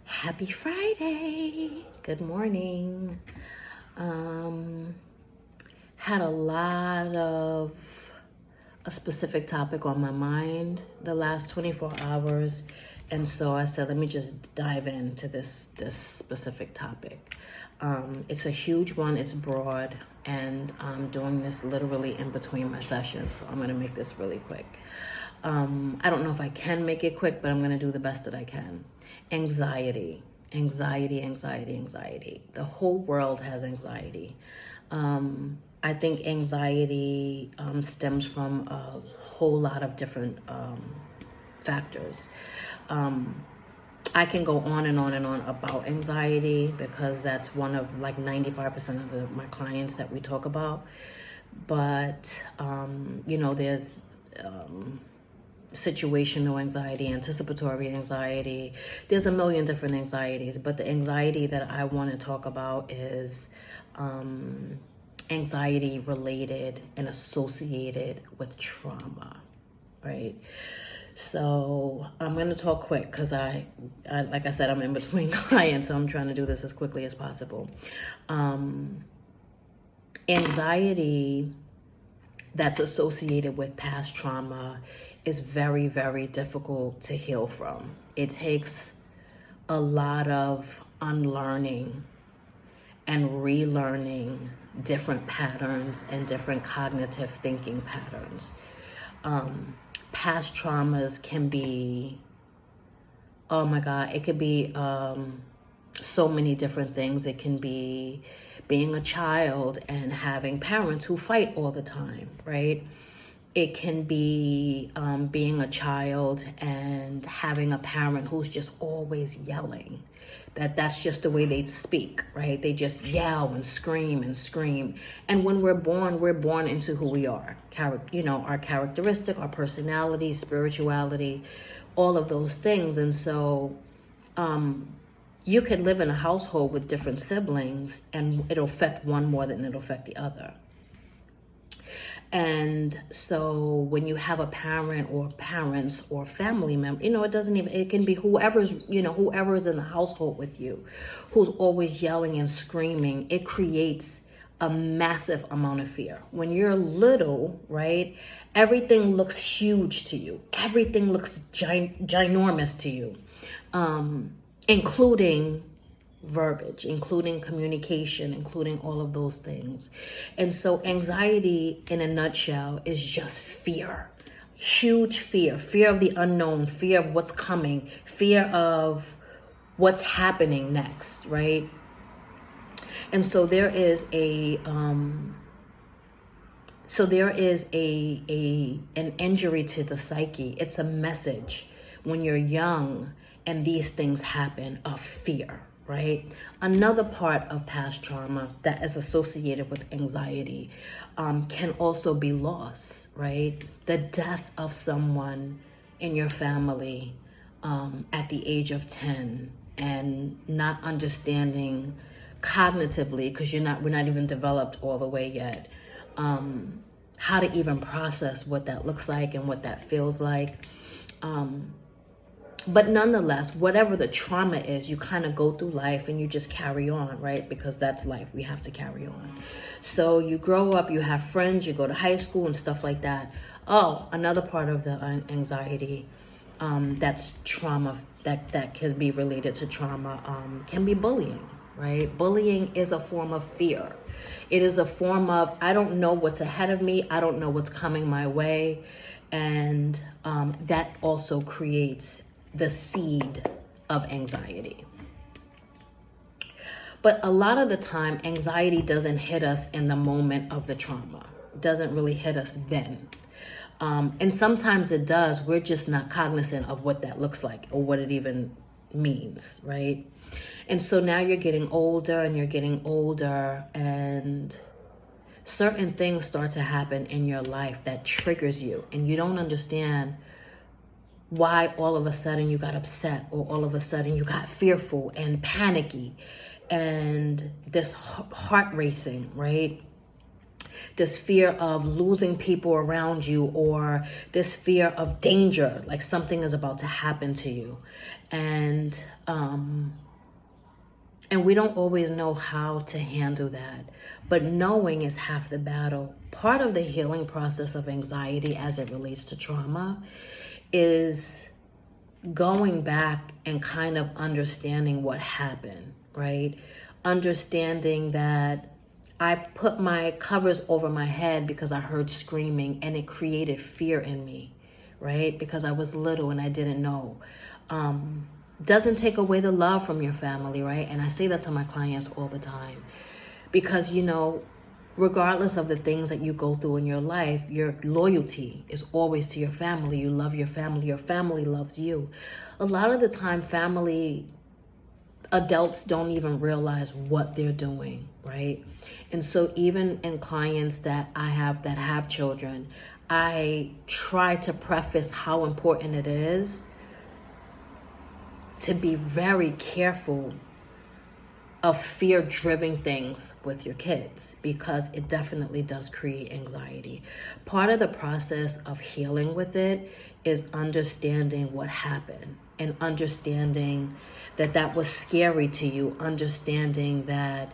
Happy Friday. Good morning. Had a lot of a specific topic on my mind the last 24 hours. And so I said, let me just dive into this specific topic. It's a huge one, it's broad, and I'm doing this literally in between my sessions. So I'm gonna make this really quick. I don't know if I can make it quick, but I'm gonna do the best that I can. Anxiety, anxiety, anxiety, anxiety. The whole world has anxiety. I think anxiety stems from a whole lot of different factors. I can go on and on and on about anxiety because that's one of like 95% of my clients that we talk about. But, there's situational anxiety, anticipatory anxiety. There's a million different anxieties, but the anxiety that I want to talk about is anxiety related and associated with trauma, right? So I'm going to talk quick because I, like I said, I'm in between clients, so I'm trying to do this as quickly as possible. Anxiety that's associated with past trauma is very, very difficult to heal from. It takes a lot of unlearning and relearning different patterns and different cognitive thinking patterns. Past traumas can be, oh my God, it could be so many different things. It can be being a child and having parents who fight all the time, right? It can be being a child and having a parent who's just always yelling. That's just the way they speak, right? They just yell and scream and scream. And when we're born into who we are. Our characteristic, our personality, spirituality, all of those things. And so you could live in a household with different siblings and it'll affect one more than it'll affect the other. And so when you have a parent or parents or family member, it can be whoever's in the household with you, who's always yelling and screaming, it creates a massive amount of fear. When you're little, right, everything looks huge to you. Everything looks ginormous to you, including verbiage, including communication, including all of those things. And so anxiety in a nutshell is just fear, huge fear of the unknown, fear of what's coming, fear of what's happening next, right? And so there is an injury to the psyche. It's a message when you're young and these things happen of fear, right? Another part of past trauma that is associated with anxiety can also be loss, right? The death of someone in your family at the age of 10 and not understanding cognitively, because we're not even developed all the way yet, how to even process what that looks like and what that feels like. But nonetheless, whatever the trauma is, you kind of go through life and you just carry on, right? Because that's life. We have to carry on. So you grow up, you have friends, you go to high school and stuff like that. Oh, another part of the anxiety that's trauma, that can be related to trauma, can be bullying, right? Bullying is a form of fear. It is a form of, I don't know what's ahead of me. I don't know what's coming my way. And that also creates the seed of anxiety. But a lot of the time, anxiety doesn't hit us in the moment of the trauma. It doesn't really hit us then. And sometimes it does. We're just not cognizant of what that looks like or what it even means, right? And so now you're getting older and certain things start to happen in your life that triggers you and you don't understand why all of a sudden you got upset or all of a sudden you got fearful and panicky and this heart racing, right? this fear of losing people around you, or this fear of danger, like something is about to happen to you. And we don't always know how to handle that. But knowing is half the battle. Part of the healing process of anxiety as it relates to trauma is going back and kind of understanding what happened, right? Understanding that I put my covers over my head because I heard screaming, and it created fear in me, right? Because I was little and I didn't know. Doesn't take away the love from your family, right? And I say that to my clients all the time, because, you know, regardless of the things that you go through in your life, your loyalty is always to your family. You love your family loves you. A lot of the time, adults don't even realize what they're doing, right? And so even in clients that I have that have children, I try to preface how important it is to be very careful of fear-driven things with your kids, because it definitely does create anxiety. Part of the process of healing with it is understanding what happened, and understanding that that was scary to you, understanding that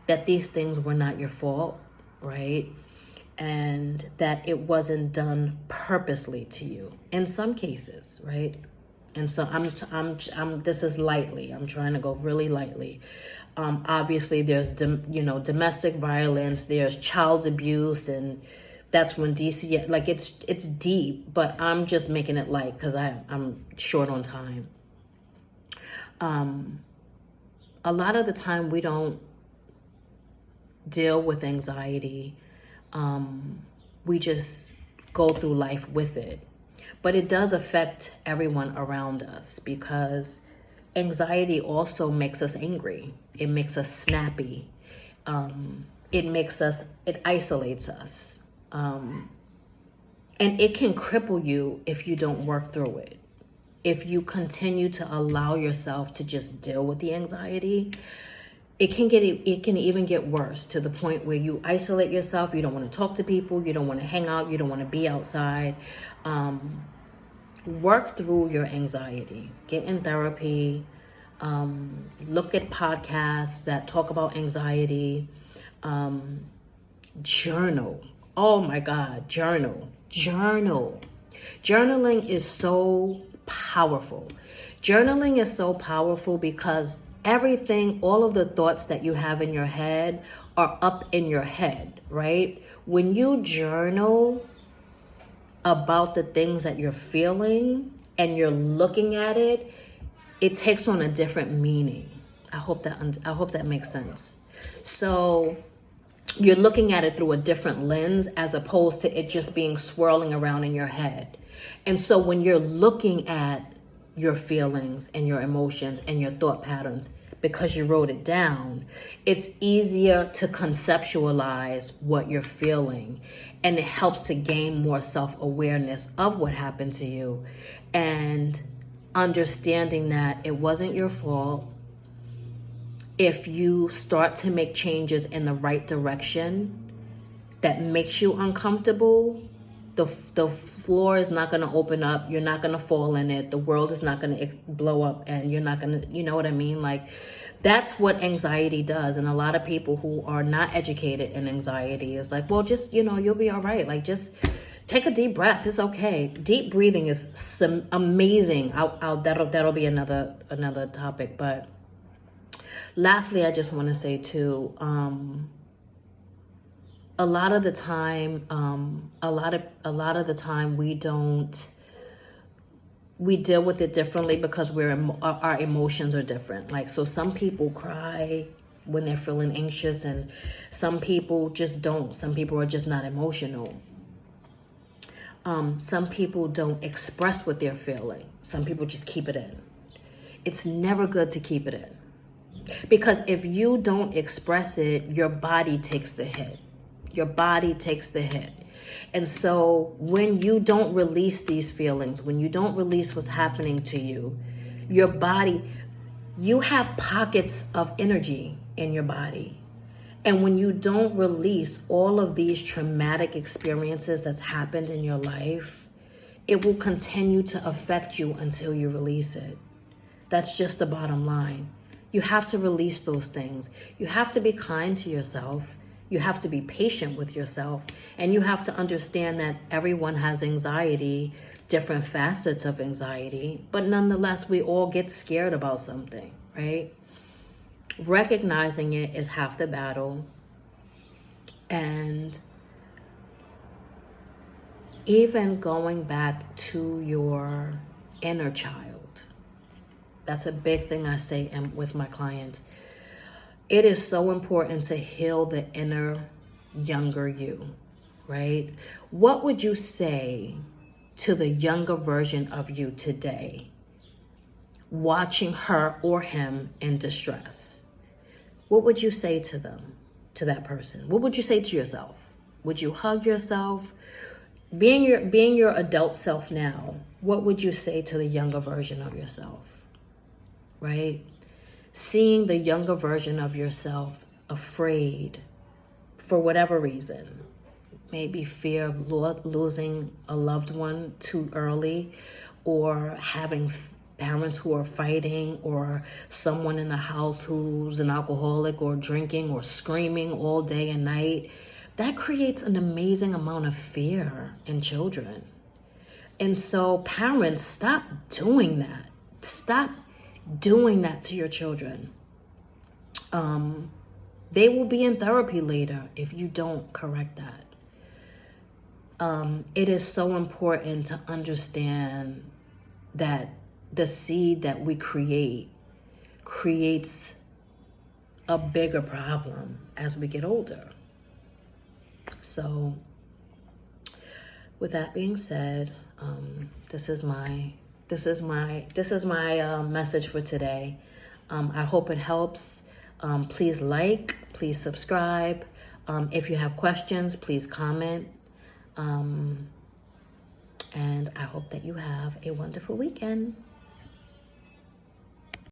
that these things were not your fault, right? And that it wasn't done purposely to you in some cases, right? And so I'm this is lightly. I'm trying to go really lightly. Obviously there's domestic violence, there's child abuse, and that's when DC, like it's deep, but I'm just making it light because I'm short on time. A lot of the time we don't deal with anxiety. We just go through life with it. But it does affect everyone around us, because anxiety also makes us angry. It makes us snappy. It isolates us. And it can cripple you if you don't work through it. If you continue to allow yourself to just deal with the anxiety, it can even get worse, to the point where you isolate yourself. You don't want to talk to people. You don't want to hang out. You don't want to be outside. Work through your anxiety. Get in therapy. Look at podcasts that talk about anxiety. Journal. Oh my God, journal. Journaling is so powerful. Journaling is so powerful because all of the thoughts that you have in your head are up in your head, right? When you journal about the things that you're feeling and you're looking at it, it takes on a different meaning. I hope that makes sense. So you're looking at it through a different lens, as opposed to it just being swirling around in your head. And so when you're looking at your feelings and your emotions and your thought patterns, because you wrote it down, it's easier to conceptualize what you're feeling, and it helps to gain more self-awareness of what happened to you, and understanding that it wasn't your fault. If you start to make changes in the right direction that makes you uncomfortable, the floor is not going to open up. You're not going to fall in it. The world is not going to blow up, and you're not going to, you know what I mean? Like, that's what anxiety does. And a lot of people who are not educated in anxiety is like, well, just, you'll be all right. Like, just take a deep breath. It's okay. Deep breathing is amazing. That'll be another topic. But lastly, I just want to say too, a lot of the time we deal with it differently because our emotions are different. Like, so some people cry when they're feeling anxious, and some people just don't. Some people are just not emotional. Some people don't express what they're feeling. Some people just keep it in. It's never good to keep it in, because if you don't express it, your body takes the hit. And so when you don't release these feelings, when you don't release what's happening to you, you have pockets of energy in your body. And when you don't release all of these traumatic experiences that's happened in your life, it will continue to affect you until you release it. That's just the bottom line. You have to release those things. You have to be kind to yourself. You have to be patient with yourself. And you have to understand that everyone has anxiety, different facets of anxiety. But nonetheless, we all get scared about something, right? Recognizing it is half the battle. And even going back to your inner child. That's a big thing I say with my clients. It is so important to heal the inner younger you, right? What would you say to the younger version of you today, watching her or him in distress? What would you say to them, to that person? What would you say to yourself? Would you hug yourself? Being your adult self now, what would you say to the younger version of yourself? Right? Seeing the younger version of yourself afraid for whatever reason, maybe fear of losing a loved one too early, or having parents who are fighting, or someone in the house who's an alcoholic or drinking or screaming all day and night. That creates an amazing amount of fear in children. And so parents, stop doing that. Stop doing that to your children. They will be in therapy later if you don't correct that. It is so important to understand that the seed that we create creates a bigger problem as we get older. So with that being said, this is my message for today. I hope it helps. Please like, please subscribe. If you have questions, please comment. And I hope that you have a wonderful weekend.